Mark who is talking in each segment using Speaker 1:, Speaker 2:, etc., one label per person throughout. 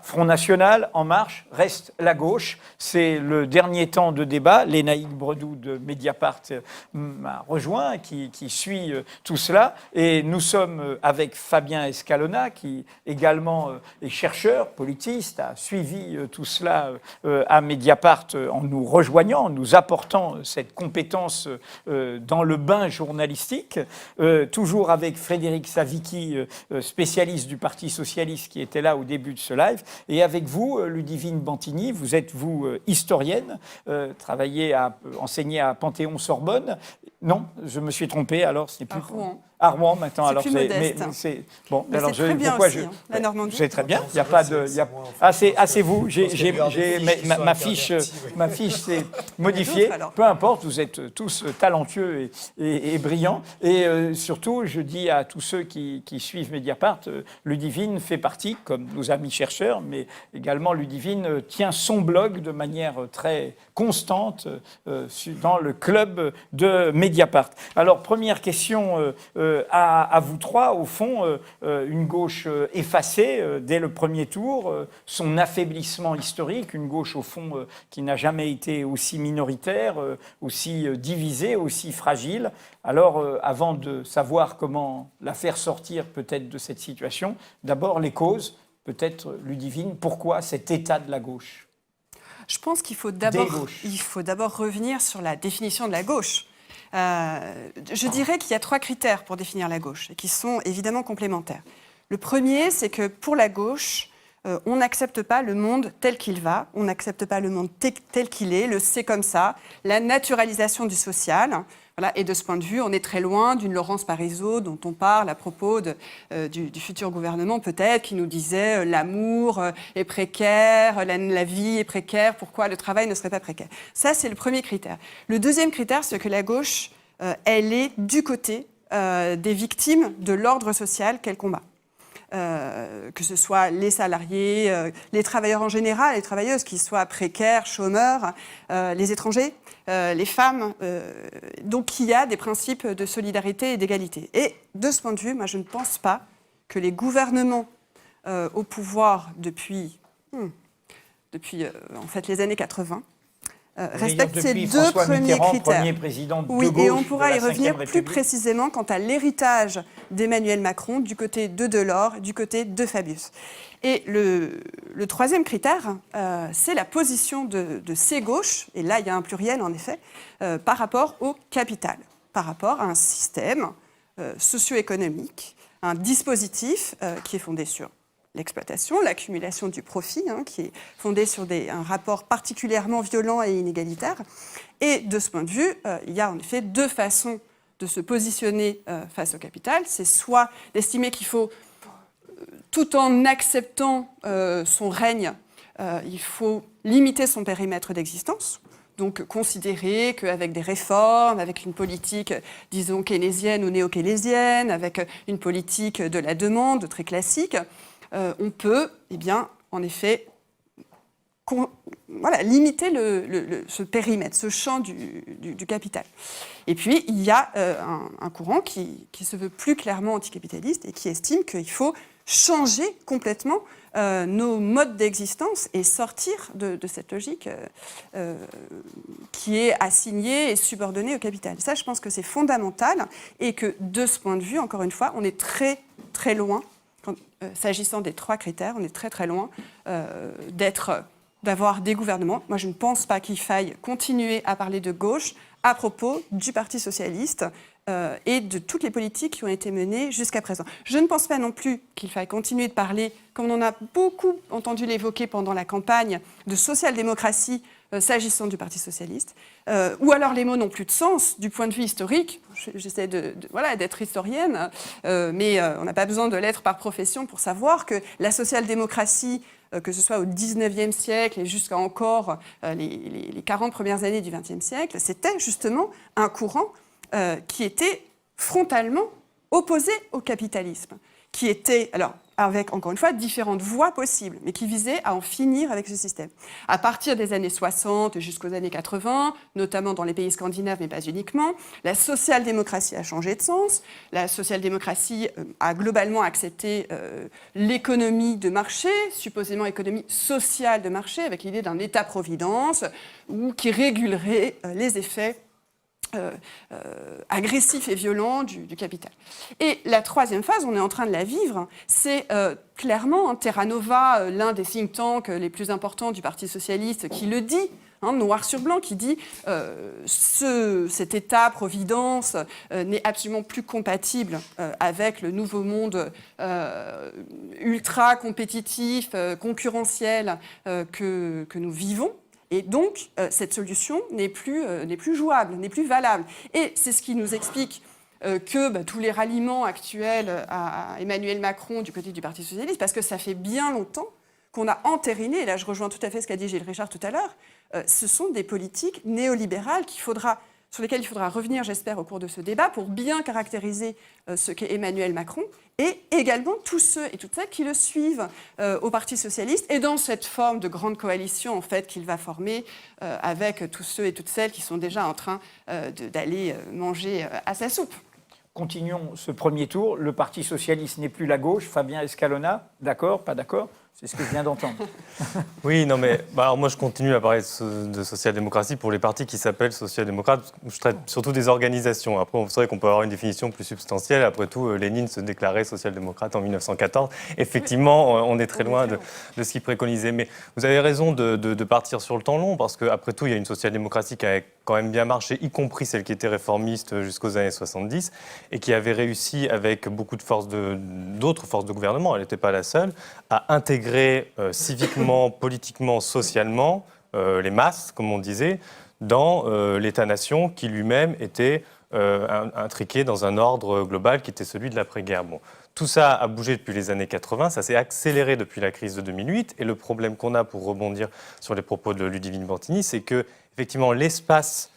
Speaker 1: Front National, En Marche, reste la gauche. C'est le dernier temps de débat. Lénaïque Bredoux de Mediapart m'a rejoint, qui suit tout cela. Et nous sommes avec Fabien Escalona, qui également est chercheur, politiste, a suivi tout cela à Mediapart en nous rejoignant, en nous apportant cette compétence dans le bain journalistique. Toujours avec Frédéric Savicki, spécialiste du Parti socialiste, qui était là au début de ce live. Et avec vous, Ludivine Bantigny, vous êtes, historienne, enseignez à Panthéon-Sorbonne. Non, je me suis trompé, alors ce n'est plus... À Rouen maintenant.
Speaker 2: C'est
Speaker 1: alors
Speaker 2: plus modeste.
Speaker 1: c'est bon.
Speaker 2: Mais
Speaker 1: alors
Speaker 2: c'est très bien
Speaker 1: pourquoi
Speaker 2: aussi, la Normandie.
Speaker 1: C'est très bien. Il y a pas de. C'est vous. Ma fiche s'est modifiée. Peu importe. Vous êtes tous talentueux et brillants. Et surtout, je dis à tous ceux qui suivent Mediapart, Ludivine fait partie, comme nos amis chercheurs, mais également Ludivine tient son blog de manière très constante dans le club de Mediapart. Alors première question. À vous trois, au fond, une gauche effacée dès le premier tour, son affaiblissement historique, une gauche, au fond, qui n'a jamais été aussi minoritaire, aussi divisée, aussi fragile. Alors, avant de savoir comment la faire sortir peut-être de cette situation, d'abord les causes, peut-être Ludivine, pourquoi cet état de la gauche ?
Speaker 2: Je pense qu'il faut d'abord revenir sur la définition de la gauche. Je dirais qu'il y a 3 critères pour définir la gauche, et qui sont évidemment complémentaires. Le premier, c'est que pour la gauche, on n'accepte pas le monde tel qu'il va, on n'accepte pas le monde tel qu'il est, le c'est comme ça, la naturalisation du social. Voilà, et de ce point de vue, on est très loin d'une Laurence Parisot dont on parle à propos du futur gouvernement peut-être, qui nous disait l'amour est précaire, la vie est précaire, pourquoi le travail ne serait pas précaire. Ça, c'est le premier critère. Le deuxième critère, c'est que la gauche, elle est du côté des victimes de l'ordre social qu'elle combat. Que ce soit les salariés, les travailleurs en général, les travailleuses, qu'ils soient précaires, chômeurs, les étrangers, les femmes. Donc il y a des principes de solidarité et d'égalité. Et de ce point de vue, moi je ne pense pas que les gouvernements au pouvoir depuis en fait les années 80 respectent ces 2 premiers critères. Oui, et on pourra y revenir plus précisément quant à l'héritage d'Emmanuel Macron du côté de Delors, du côté de Fabius. Et le 3e critère, c'est la position de ces gauches, et là il y a un pluriel en effet, par rapport au capital, par rapport à un système socio-économique, un dispositif qui est fondé sur l'exploitation, l'accumulation du profit, qui est fondée sur un rapport particulièrement violent et inégalitaire. Et de ce point de vue, il y a en effet 2 façons de se positionner face au capital. C'est soit d'estimer qu'il faut, tout en acceptant son règne, il faut limiter son périmètre d'existence. Donc considérer qu'avec des réformes, avec une politique, disons, keynésienne ou néo-keynésienne, avec une politique de la demande très classique, on peut, en effet, limiter ce périmètre, ce champ du capital. Et puis, il y a un courant qui se veut plus clairement anticapitaliste et qui estime qu'il faut changer complètement nos modes d'existence et sortir de cette logique qui est assignée et subordonnée au capital. Ça, je pense que c'est fondamental et que, de ce point de vue, encore une fois, on est très, très loin. S'agissant des 3 critères, on est très très loin d'avoir des gouvernements. Moi, je ne pense pas qu'il faille continuer à parler de gauche à propos du Parti socialiste et de toutes les politiques qui ont été menées jusqu'à présent. Je ne pense pas non plus qu'il faille continuer de parler, comme on a beaucoup entendu l'évoquer pendant la campagne, de social-démocratie s'agissant du Parti socialiste, ou alors les mots n'ont plus de sens du point de vue historique. J'essaie d'être historienne, mais on n'a pas besoin de l'être par profession pour savoir que la social-démocratie, que ce soit au XIXe siècle et jusqu'à encore les 40 premières années du XXe siècle, c'était justement un courant qui était frontalement opposé au capitalisme. qui était, alors avec, encore une fois, différentes voies possibles, mais qui visaient à en finir avec ce système. À partir des années 60 jusqu'aux années 80, notamment dans les pays scandinaves, mais pas uniquement, la social-démocratie a changé de sens. La social-démocratie a globalement accepté l'économie de marché, supposément économie sociale de marché, avec l'idée d'un État-providence qui régulerait les effets agressif et violent du capital. Et la troisième phase, on est en train de la vivre, c'est clairement Terra Nova, l'un des think tanks les plus importants du Parti socialiste, qui le dit, noir sur blanc, qui dit cet État-providence n'est absolument plus compatible avec le nouveau monde ultra compétitif, concurrentiel que nous vivons. Et donc, cette solution n'est plus jouable, n'est plus valable. Et c'est ce qui nous explique que tous les ralliements actuels à Emmanuel Macron du côté du Parti socialiste, parce que ça fait bien longtemps qu'on a entériné, et là je rejoins tout à fait ce qu'a dit Gilles Richard tout à l'heure, ce sont des politiques néolibérales sur lesquelles il faudra revenir, j'espère, au cours de ce débat, pour bien caractériser ce qu'est Emmanuel Macron, et également tous ceux et toutes celles qui le suivent au Parti socialiste, et dans cette forme de grande coalition en fait, qu'il va former avec tous ceux et toutes celles qui sont déjà en train d'aller manger à sa soupe.
Speaker 1: Continuons ce premier tour. Le Parti socialiste n'est plus la gauche. Fabien Escalona, d'accord, pas d'accord ? C'est ce que je viens d'entendre.
Speaker 3: Oui, non, mais alors moi, je continue à parler de social-démocratie pour les partis qui s'appellent social-démocrates. Je traite surtout des organisations. Après, vous savez qu'on peut avoir une définition plus substantielle. Après tout, Lénine se déclarait social-démocrate en 1914. Effectivement, on est très loin de ce qu'il préconisait. Mais vous avez raison de partir sur le temps long, parce qu'après tout, il y a une social-démocratie qui a quand même bien marché, y compris celle qui était réformiste jusqu'aux années 70, et qui avait réussi, avec beaucoup d'autres forces de gouvernement, elle n'était pas la seule, à intégrer civiquement, politiquement, socialement, les masses, comme on disait, dans l'État-nation qui lui-même était intriqué dans un ordre global qui était celui de l'après-guerre. Bon. Tout ça a bougé depuis les années 80, ça s'est accéléré depuis la crise de 2008, et le problème qu'on a, pour rebondir sur les propos de Ludivine Bantini, c'est que, effectivement, l'espace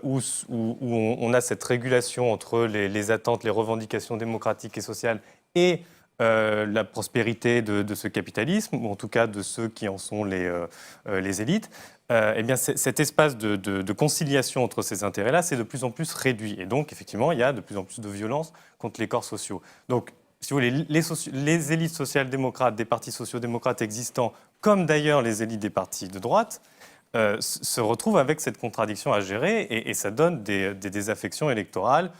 Speaker 3: où on a cette régulation entre les attentes, les revendications démocratiques et sociales et la prospérité de ce capitalisme, ou en tout cas de ceux qui en sont les élites, eh bien cet espace de conciliation entre ces intérêts-là, c'est de plus en plus réduit. Et donc, effectivement, il y a de plus en plus de violence contre les corps sociaux. Donc, si vous voulez, les élites social-démocrates des partis sociaux-démocrates existants, comme d'ailleurs les élites des partis de droite, se retrouvent avec cette contradiction à gérer, et ça donne des désaffections électorales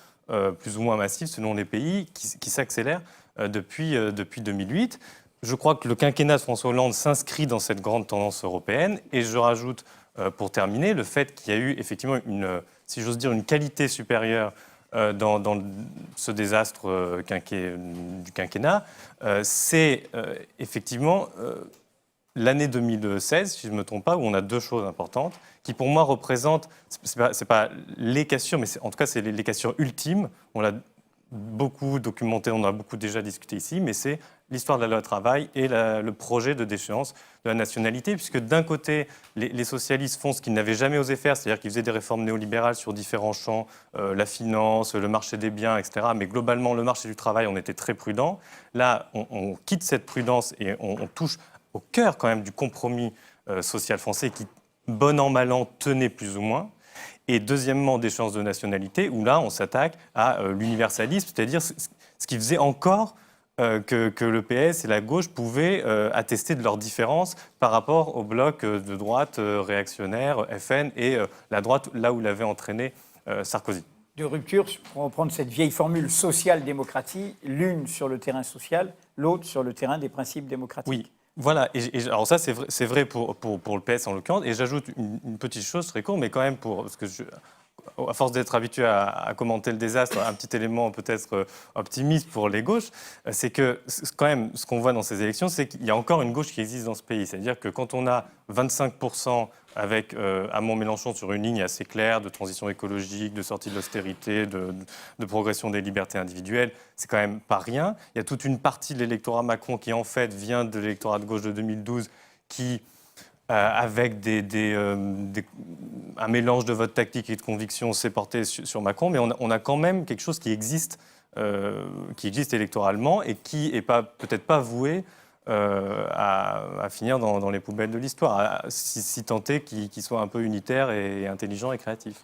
Speaker 3: plus ou moins massives selon les pays qui s'accélèrent depuis 2008. Je crois que le quinquennat de François Hollande s'inscrit dans cette grande tendance européenne, et je rajoute, pour terminer, le fait qu'il y a eu effectivement si j'ose dire, une qualité supérieure dans ce désastre du quinquennat, c'est effectivement l'année 2016, si je ne me trompe pas, où on a deux choses importantes, qui pour moi représentent, c'est pas les cassures, mais en tout cas c'est les cassures ultimes. On l'a beaucoup documenté, on en a beaucoup déjà discuté ici, mais c'est l'histoire de la loi travail et le projet de déchéance de la nationalité, puisque d'un côté, les socialistes font ce qu'ils n'avaient jamais osé faire, c'est-à-dire qu'ils faisaient des réformes néolibérales sur différents champs, la finance, le marché des biens, etc. Mais globalement, le marché du travail, on était très prudent. Là, on quitte cette prudence et on touche au cœur quand même du compromis social français qui, bon an, mal an, tenait plus ou moins. Et deuxièmement, déchéance de nationalité, où là, on s'attaque à l'universalisme, c'est-à-dire ce qui faisait encore que le PS et la gauche pouvaient attester de leurs différences par rapport au bloc de droite réactionnaire, FN, et la droite, là où l'avait entraîné Sarkozy.
Speaker 1: De rupture, pour reprendre cette vieille formule social-démocratie, l'une sur le terrain social, l'autre sur le terrain des principes démocratiques.
Speaker 3: Oui. Voilà, alors ça c'est vrai pour le PS en l'occurrence, et j'ajoute une petite chose très courte, mais quand même parce que à force d'être habitué à commenter le désastre, un petit élément peut-être optimiste pour les gauches, c'est que quand même ce qu'on voit dans ces élections, c'est qu'il y a encore une gauche qui existe dans ce pays. C'est-à-dire que quand on a 25% avec Hamon Mélenchon sur une ligne assez claire de transition écologique, de sortie de l'austérité, de progression des libertés individuelles, c'est quand même pas rien. Il y a toute une partie de l'électorat Macron qui en fait vient de l'électorat de gauche de 2012 qui avec un mélange de vote tactique et de conviction s'est porté sur Macron, mais on a quand même quelque chose qui existe qui existe électoralement et qui n'est peut-être pas voué à finir dans les poubelles de l'histoire, si tant est qu'il soit un peu unitaire et intelligent et créatif.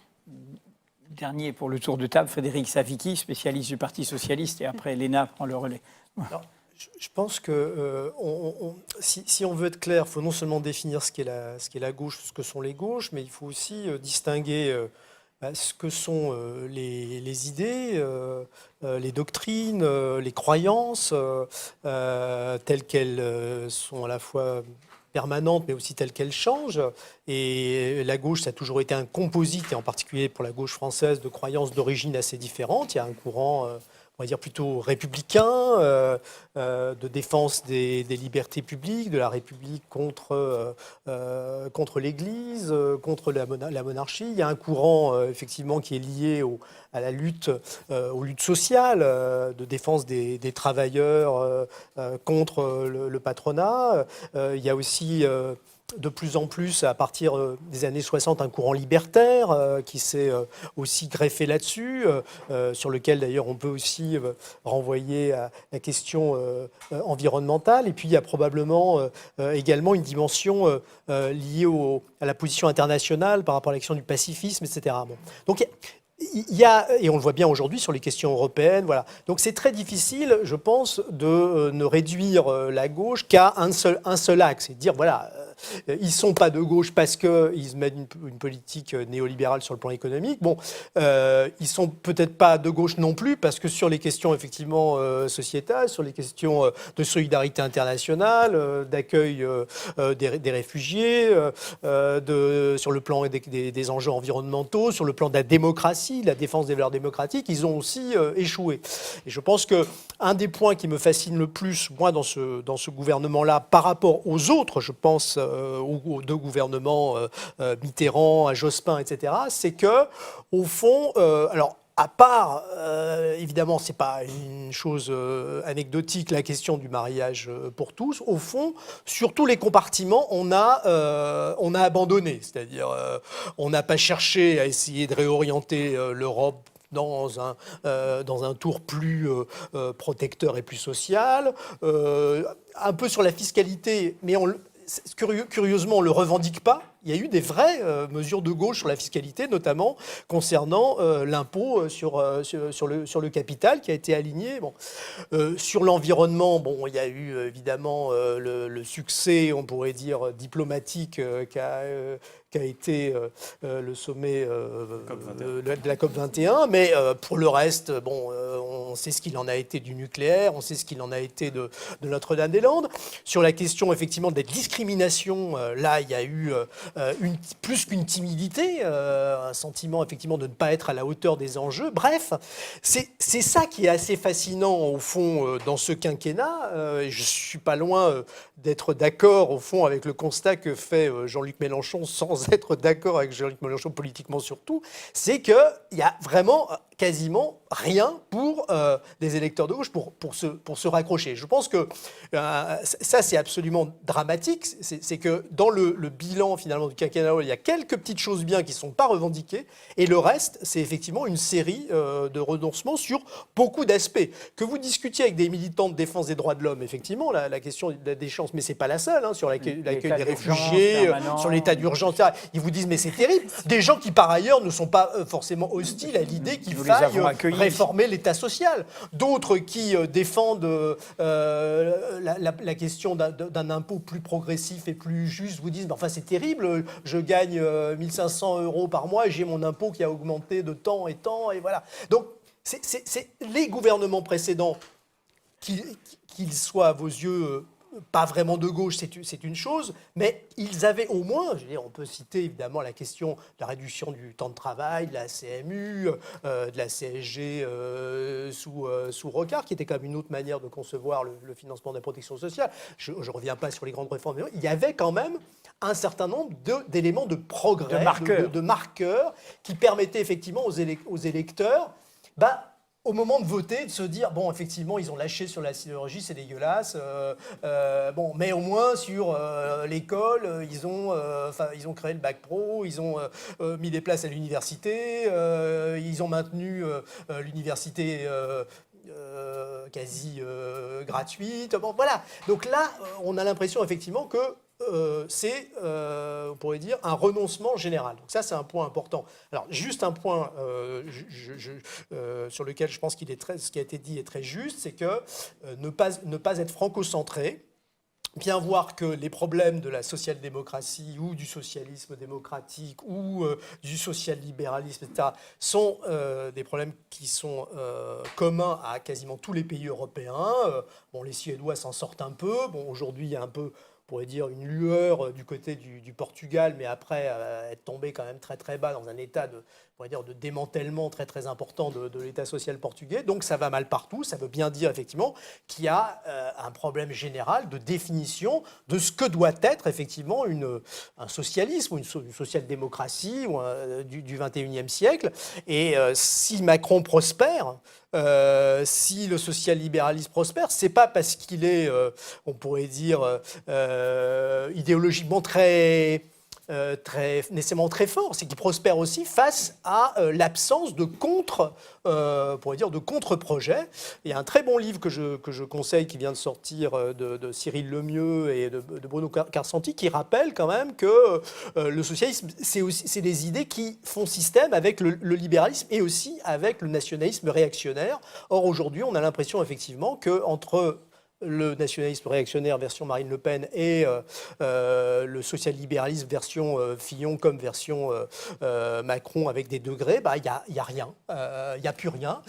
Speaker 1: Dernier pour le tour de table, Frédéric Savicki, spécialiste du Parti socialiste, et après Léna prend le relais.
Speaker 4: Alors, je pense que si on veut être clair, il faut non seulement définir ce qu'est la gauche, ce que sont les gauches, mais il faut aussi distinguer ce que sont les idées, les doctrines, les croyances, telles qu'elles sont à la fois permanentes, mais aussi telles qu'elles changent. Et la gauche, ça a toujours été un composite, et en particulier pour la gauche française, de croyances d'origine assez différentes. Il y a un courant, on va dire plutôt républicain, de défense des libertés publiques, de la République contre l'Église, contre la monarchie. Il y a un courant, effectivement, qui est lié à la lutte, aux luttes sociales, de défense des travailleurs contre le patronat. Il y a aussi de plus en plus, à partir des années 60, un courant libertaire qui s'est aussi greffé là-dessus, sur lequel d'ailleurs on peut aussi renvoyer à la question environnementale. Et puis il y a probablement également une dimension liée à la position internationale par rapport à l'action du pacifisme, etc. Bon. Donc il y a, et on le voit bien aujourd'hui sur les questions européennes, voilà. Donc c'est très difficile, je pense, de ne réduire la gauche qu'à un seul axe, et de dire voilà, ils sont pas de gauche parce qu'ils mettent une politique néolibérale sur le plan économique. Bon, ils sont peut-être pas de gauche non plus parce que sur les questions effectivement sociétales, sur les questions de solidarité internationale, d'accueil des réfugiés, sur le plan des enjeux environnementaux, sur le plan de la démocratie, de la défense des valeurs démocratiques, ils ont aussi échoué. Et je pense que un des points qui me fascine le plus, moi, dans ce gouvernement-là, par rapport aux autres, je pense aux deux gouvernements Mitterrand, à Jospin, etc., c'est que, au fond, alors, à part, évidemment, c'est pas une chose anecdotique, la question du mariage pour tous. Au fond, sur tous les compartiments, on a abandonné. C'est-à-dire, on n'a pas cherché à essayer de réorienter l'Europe dans un tour plus protecteur et plus social. Un peu sur la fiscalité, mais curieusement, on ne le revendique pas. Il y a eu des vraies mesures de gauche sur la fiscalité, notamment concernant l'impôt sur le capital qui a été aligné. Bon. Sur l'environnement, bon, il y a eu évidemment le succès, on pourrait dire, diplomatique qu'a été le sommet de la COP21. Mais pour le reste, bon, on sait ce qu'il en a été du nucléaire, on sait ce qu'il en a été de Notre-Dame-des-Landes. Sur la question, effectivement, des discriminations, là, il y a eu plus qu'une timidité, un sentiment, effectivement, de ne pas être à la hauteur des enjeux. Bref, c'est ça qui est assez fascinant, au fond, dans ce quinquennat. Je ne suis pas loin d'être d'accord, au fond, avec le constat que fait Jean-Luc Mélenchon, sans être d'accord avec Jean-Luc Mélenchon politiquement surtout, c'est qu'il y a vraiment quasiment rien pour des électeurs de gauche pour se raccrocher. Je pense que ça, c'est absolument dramatique. C'est que dans le bilan, finalement, du quinquennat, il y a quelques petites choses bien qui ne sont pas revendiquées, et le reste, c'est effectivement une série de renoncements sur beaucoup d'aspects. Que vous discutiez avec des militants de défense des droits de l'homme, effectivement, la question des chances, mais ce n'est pas la seule, hein, sur l'accueil des réfugiés, sur l'état d'urgence, etc. Ils vous disent, mais c'est terrible. Des gens qui, par ailleurs, ne sont pas forcément hostiles à l'idée qu'il faille réformer l'État social. D'autres qui défendent la question d'un impôt plus progressif et plus juste vous disent, mais enfin c'est terrible, je gagne 1500 € par mois et j'ai mon impôt qui a augmenté de temps, et voilà. Donc c'est les gouvernements précédents, qu'ils soient à vos yeux pas vraiment de gauche, c'est une chose, mais ils avaient au moins, je veux dire, on peut citer évidemment la question de la réduction du temps de travail, de la CMU, de la CSG sous Rocard, qui était quand même une autre manière de concevoir le financement de la protection sociale. Je ne reviens pas sur les grandes réformes, mais il y avait quand même un certain nombre d'éléments de progrès, de marqueurs, qui permettaient effectivement aux électeurs, au moment de voter, de se dire, bon, effectivement, ils ont lâché sur la sidérurgie, c'est dégueulasse, bon, mais au moins sur l'école, ils ont créé le bac pro, ils ont mis des places à l'université, ils ont maintenu l'université quasi gratuite. Bon, voilà. Donc là, on a l'impression effectivement que c'est, on pourrait dire, un renoncement général. Donc ça, c'est un point important. Alors, juste un point sur lequel je pense ce qui a été dit est très juste, c'est que ne pas être franco-centré, bien voir que les problèmes de la social-démocratie ou du socialisme démocratique ou du social-libéralisme, etc., sont des problèmes qui sont communs à quasiment tous les pays européens. Bon, les Suédois s'en sortent un peu. Bon, aujourd'hui, il y a un peu, on pourrait dire, une lueur du côté du Portugal, mais après être tombé quand même très très bas dans un état de, on pourrait dire, de démantèlement très très important de l'état social portugais. Donc ça va mal partout. Ça veut bien dire effectivement qu'il y a un problème général de définition de ce que doit être effectivement un socialisme ou une social-démocratie du 21e siècle. Et si Macron prospère, si le social-libéralisme prospère, c'est pas parce qu'il est, on pourrait dire, idéologiquement nécessairement très fort, c'est qu'il prospère aussi face à l'absence de contre-projet. Il y a un très bon livre que je conseille qui vient de sortir de Cyril Lemieux et de Bruno Karsanti qui rappelle quand même que le socialisme, c'est des idées qui font système avec le libéralisme et aussi avec le nationalisme réactionnaire. Or, aujourd'hui, on a l'impression effectivement qu'entre le nationalisme réactionnaire version Marine Le Pen et le social-libéralisme version Fillon comme version Macron avec des degrés, il y a rien, il n'y a plus rien.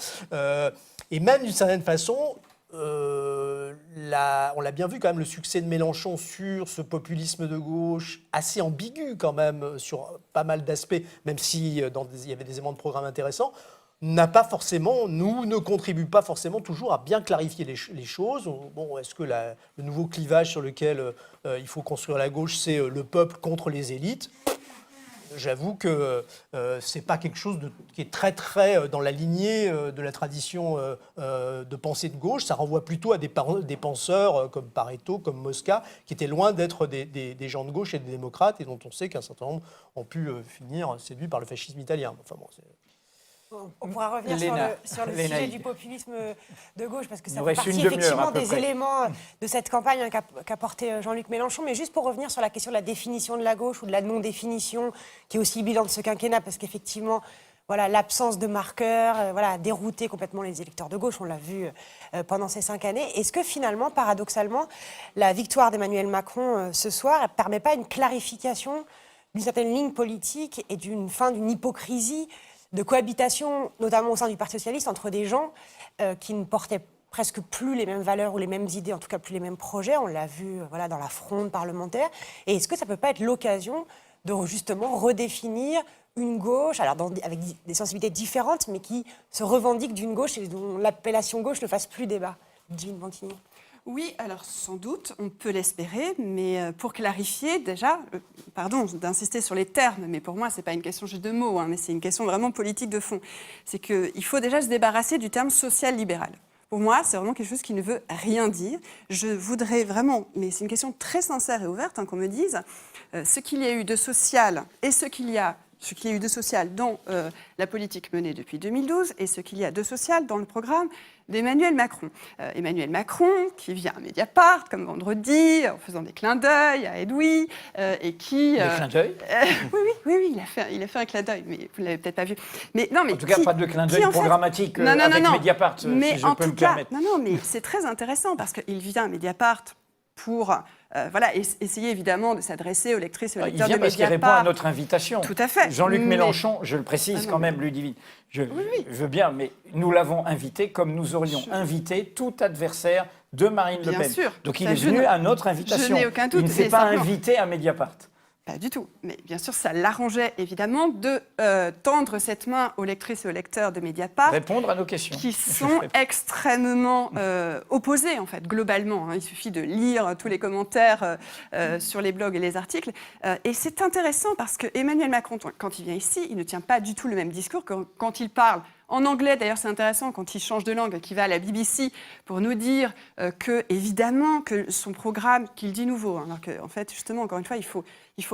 Speaker 4: Et même d'une certaine façon, on l'a bien vu quand même, le succès de Mélenchon sur ce populisme de gauche assez ambigu quand même sur pas mal d'aspects, même si il y avait des éléments de programme intéressants, ne contribue pas forcément toujours à bien clarifier les choses. Bon, est-ce que le nouveau clivage sur lequel il faut construire la gauche, c'est le peuple contre les élites ? J'avoue que c'est pas quelque chose qui est très très dans la lignée de la tradition de pensée de gauche. Ça renvoie plutôt à des penseurs comme Pareto, comme Mosca, qui étaient loin d'être des gens de gauche et des démocrates, et dont on sait qu'un certain nombre ont pu finir séduits par le fascisme italien. Enfin bon,
Speaker 5: on pourra revenir sur le sujet du populisme de gauche, parce que ça fait partie
Speaker 1: effectivement
Speaker 5: des éléments de cette campagne qu'a porté Jean-Luc Mélenchon. Mais juste pour revenir sur la question de la définition de la gauche ou de la non-définition, qui est aussi le bilan de ce quinquennat, parce qu'effectivement, voilà, l'absence de marqueurs a dérouté complètement les électeurs de gauche, on l'a vu pendant ces 5 années. Est-ce que finalement, paradoxalement, la victoire d'Emmanuel Macron ce soir ne permet pas une clarification d'une certaine ligne politique et d'une fin d'une hypocrisie de cohabitation, notamment au sein du Parti socialiste, entre des gens qui ne portaient presque plus les mêmes valeurs ou les mêmes idées, en tout cas plus les mêmes projets. On l'a vu dans la fronde parlementaire. Et est-ce que ça ne peut pas être l'occasion de justement redéfinir une gauche, alors avec des sensibilités différentes, mais qui se revendique d'une gauche et dont l'appellation gauche ne fasse plus débat? Divine Bantigny.
Speaker 2: Oui, alors sans doute, on peut l'espérer, mais pour clarifier, déjà, pardon d'insister sur les termes, mais pour moi, ce n'est pas une question juste de mots, mais c'est une question vraiment politique de fond. C'est qu'il faut déjà se débarrasser du terme social-libéral. Pour moi, c'est vraiment quelque chose qui ne veut rien dire. Je voudrais vraiment, mais c'est une question très sincère et ouverte, qu'on me dise ce qu'il y a eu de social et ce qu'il y a eu de social dans la politique menée depuis 2012 et ce qu'il y a de social dans le programme d'Emmanuel Macron. Emmanuel Macron, qui vient à Mediapart, comme vendredi, en faisant des clins d'œil à Edoui, et qui...
Speaker 1: Des clins d'œil
Speaker 2: Oui, il a fait un clin d'œil, mais vous ne l'avez peut-être pas vu. Mais
Speaker 1: en tout cas, pas de clin d'œil programmatique avec Mediapart,
Speaker 2: mais
Speaker 1: si je peux me permettre.
Speaker 2: Non, mais c'est très intéressant, parce qu'il vient à Mediapart pour... essayer évidemment de s'adresser aux lectrices et aux lecteurs de Mediapart.
Speaker 1: Parce qu'il répond à notre invitation.
Speaker 2: Tout à fait.
Speaker 1: Jean-Luc Mélenchon, je le précise quand même, Ludivine, je veux bien, mais nous l'avons invité comme nous aurions invité tout adversaire de Marine Le Pen.
Speaker 2: Bien sûr.
Speaker 1: Donc il est venu à notre invitation.
Speaker 2: Je n'ai aucun doute.
Speaker 1: Il ne s'est pas invité à Mediapart.
Speaker 2: Pas du tout. Mais bien sûr, ça l'arrangeait évidemment de tendre cette main aux lectrices et aux lecteurs de Mediapart.
Speaker 1: Répondre à nos questions.
Speaker 2: Qui sont extrêmement opposés, en fait, globalement. Il suffit de lire tous les commentaires sur les blogs et les articles. Et c'est intéressant parce que Emmanuel Macron, quand il vient ici, il ne tient pas du tout le même discours que quand il parle. En anglais, d'ailleurs, c'est intéressant, quand il change de langue, qu'il va à la BBC pour nous dire que, évidemment, que son programme, qu'il dit nouveau, alors qu'en fait, justement, encore une fois, il faut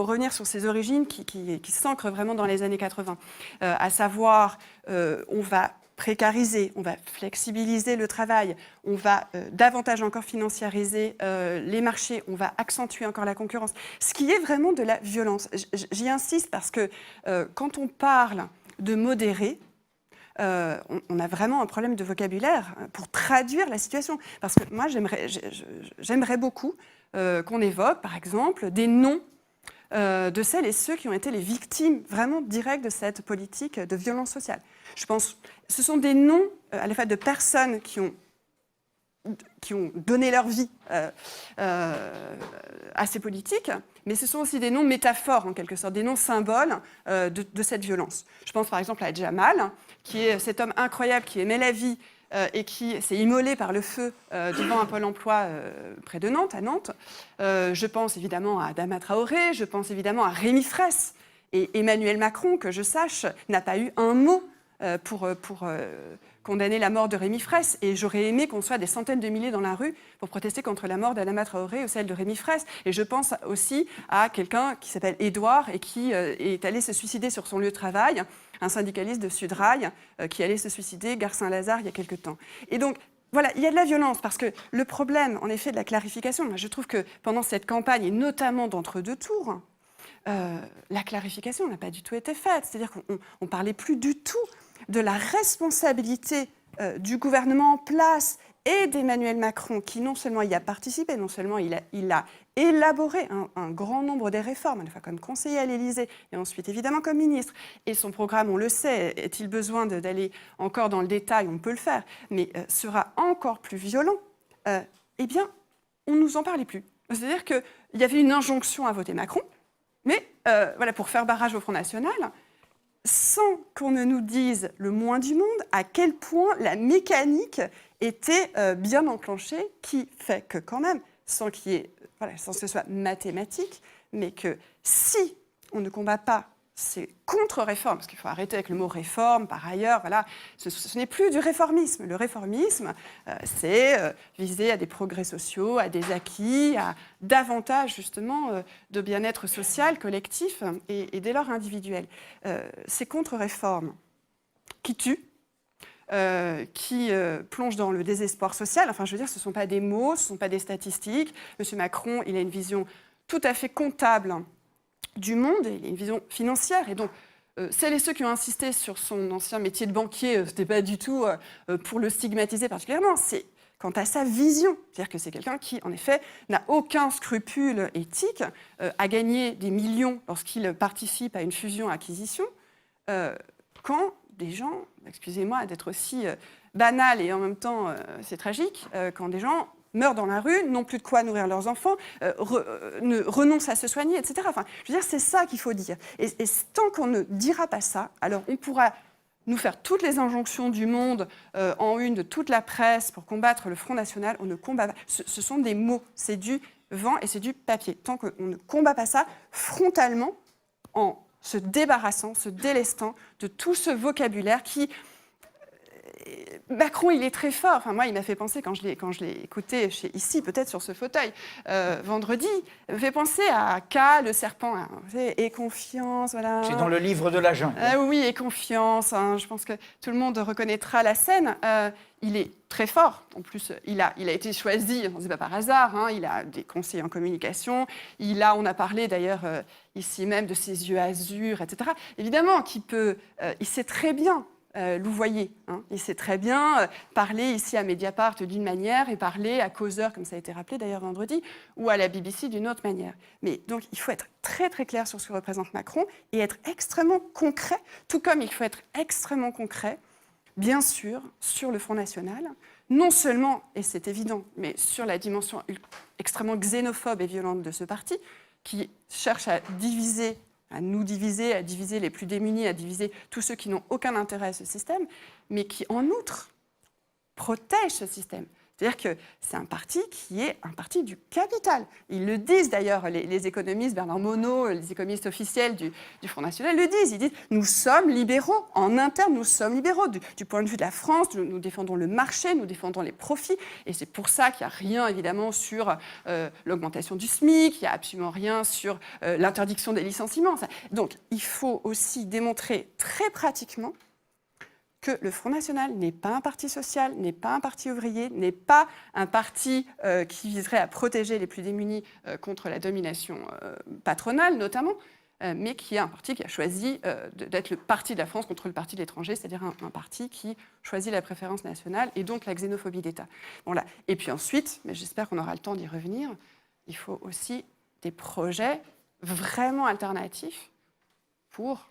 Speaker 2: revenir sur ses origines qui s'ancrent vraiment dans les années 80. À savoir, on va précariser, on va flexibiliser le travail, on va davantage encore financiariser les marchés, on va accentuer encore la concurrence, ce qui est vraiment de la violence. J'y insiste parce que quand on parle de modérer, on a vraiment un problème de vocabulaire pour traduire la situation. Parce que moi, j'aimerais beaucoup qu'on évoque, par exemple, des noms de celles et ceux qui ont été les victimes vraiment directes de cette politique de violence sociale. Je pense, ce sont des noms à la fois de personnes qui ont donné leur vie à ces politiques, mais ce sont aussi des noms métaphores, en quelque sorte, des noms symboles de cette violence. Je pense par exemple à Jamal, qui est cet homme incroyable qui aimait la vie et qui s'est immolé par le feu devant un pôle emploi près de Nantes, à Nantes. Je pense évidemment à Adama Traoré, je pense évidemment à Rémi Fraisse. Et Emmanuel Macron, que je sache, n'a pas eu un mot pour condamner la mort de Rémi Fraisse. Et j'aurais aimé qu'on soit des centaines de milliers dans la rue pour protester contre la mort d'Adama Traoré ou celle de Rémi Fraisse. Et je pense aussi à quelqu'un qui s'appelle Édouard et qui est allé se suicider sur son lieu de travail, un syndicaliste de Sudrail qui allait se suicider, gare Saint-Lazare, il y a quelque temps. Et donc, voilà, il y a de la violence, parce que le problème, en effet, de la clarification, moi, je trouve que pendant cette campagne, et notamment d'entre-deux tours, la clarification n'a pas du tout été faite. C'est-à-dire qu'on ne parlait plus du tout de la responsabilité du gouvernement en place et d'Emmanuel Macron, qui non seulement y a participé, non seulement il a élaboré un grand nombre des réformes, à la fois comme conseiller à l'Élysée et ensuite évidemment comme ministre. Et son programme, on le sait, est-il besoin d'aller encore dans le détail? On peut le faire, mais sera encore plus violent. Eh bien, on ne nous en parlait plus. C'est-à-dire qu'il y avait une injonction à voter Macron, mais voilà, pour faire barrage au Front National, sans qu'on ne nous dise le moins du monde à quel point la mécanique était bien enclenchée, qui fait que quand même, sans qu'il y ait, sans que ce soit mathématique, mais que si on ne combat pas ces contre-réformes, parce qu'il faut arrêter avec le mot réforme, par ailleurs, voilà, ce n'est plus du réformisme. Le réformisme, c'est viser à des progrès sociaux, à des acquis, à davantage, justement, de bien-être social, collectif, et dès lors individuel. Ces contre-réformes qui tuent, qui plongent dans le désespoir social, enfin, je veux dire, ce ne sont pas des mots, ce ne sont pas des statistiques. M. Macron, il a une vision tout à fait comptable du monde, et il a une vision financière. Et donc, celles et ceux qui ont insisté sur son ancien métier de banquier, ce n'était pas du tout pour le stigmatiser particulièrement, c'est quant à sa vision. C'est-à-dire que c'est quelqu'un qui, en effet, n'a aucun scrupule éthique à gagner des millions lorsqu'il participe à une fusion-acquisition, quand des gens, excusez-moi d'être aussi banal et en même temps c'est tragique, quand des gens meurent dans la rue, n'ont plus de quoi nourrir leurs enfants, renoncent à se soigner, etc. Enfin, je veux dire, c'est ça qu'il faut dire. Et tant qu'on ne dira pas ça, alors on pourra nous faire toutes les injonctions du monde en une de toute la presse pour combattre le Front National. On ne combat pas. Ce sont des mots, c'est du vent et c'est du papier. Tant qu'on ne combat pas ça frontalement, en se débarrassant, se délestant de tout ce vocabulaire qui... Macron, il est très fort. Enfin, moi, il m'a fait penser, quand je l'ai écouté ici, peut-être sur ce fauteuil, vendredi, il me fait penser à K, le serpent, hein, et confiance, voilà.
Speaker 1: C'est dans le livre de la jungle.
Speaker 2: Oui, et confiance. Hein, je pense que tout le monde reconnaîtra la scène. Il est très fort. En plus, il a été choisi, ce n'est pas par hasard, hein, il a des conseillers en communication. On a parlé d'ailleurs ici même de ses yeux azur, etc. Évidemment il sait très bien louvoyer. Hein. Il sait très bien parler ici à Mediapart d'une manière et parler à Causeur, comme ça a été rappelé d'ailleurs vendredi, ou à la BBC d'une autre manière. Mais donc, il faut être très très clair sur ce que représente Macron et être extrêmement concret, tout comme il faut être extrêmement concret, bien sûr, sur le Front National, non seulement, et c'est évident, mais sur la dimension extrêmement xénophobe et violente de ce parti, qui cherche à diviser, à nous diviser, à diviser les plus démunis, à diviser tous ceux qui n'ont aucun intérêt à ce système, mais qui, en outre, protège ce système. C'est-à-dire que c'est un parti qui est un parti du capital. Ils le disent d'ailleurs, les économistes, Bernard Monod, les économistes officiels du Front National le disent. Ils disent « nous sommes libéraux, en interne nous sommes libéraux. Du point de vue de la France, nous défendons le marché, nous défendons les profits. » Et c'est pour ça qu'il n'y a rien évidemment sur l'augmentation du SMIC, il n'y a absolument rien sur l'interdiction des licenciements. Donc il faut aussi démontrer très pratiquement que le Front National n'est pas un parti social, n'est pas un parti ouvrier, n'est pas un parti qui viserait à protéger les plus démunis contre la domination patronale, notamment, mais qui est un parti qui a choisi d'être le parti de la France contre le parti de l'étranger, c'est-à-dire un parti qui choisit la préférence nationale et donc la xénophobie d'État. Bon, et puis ensuite, mais j'espère qu'on aura le temps d'y revenir, il faut aussi des projets vraiment alternatifs pour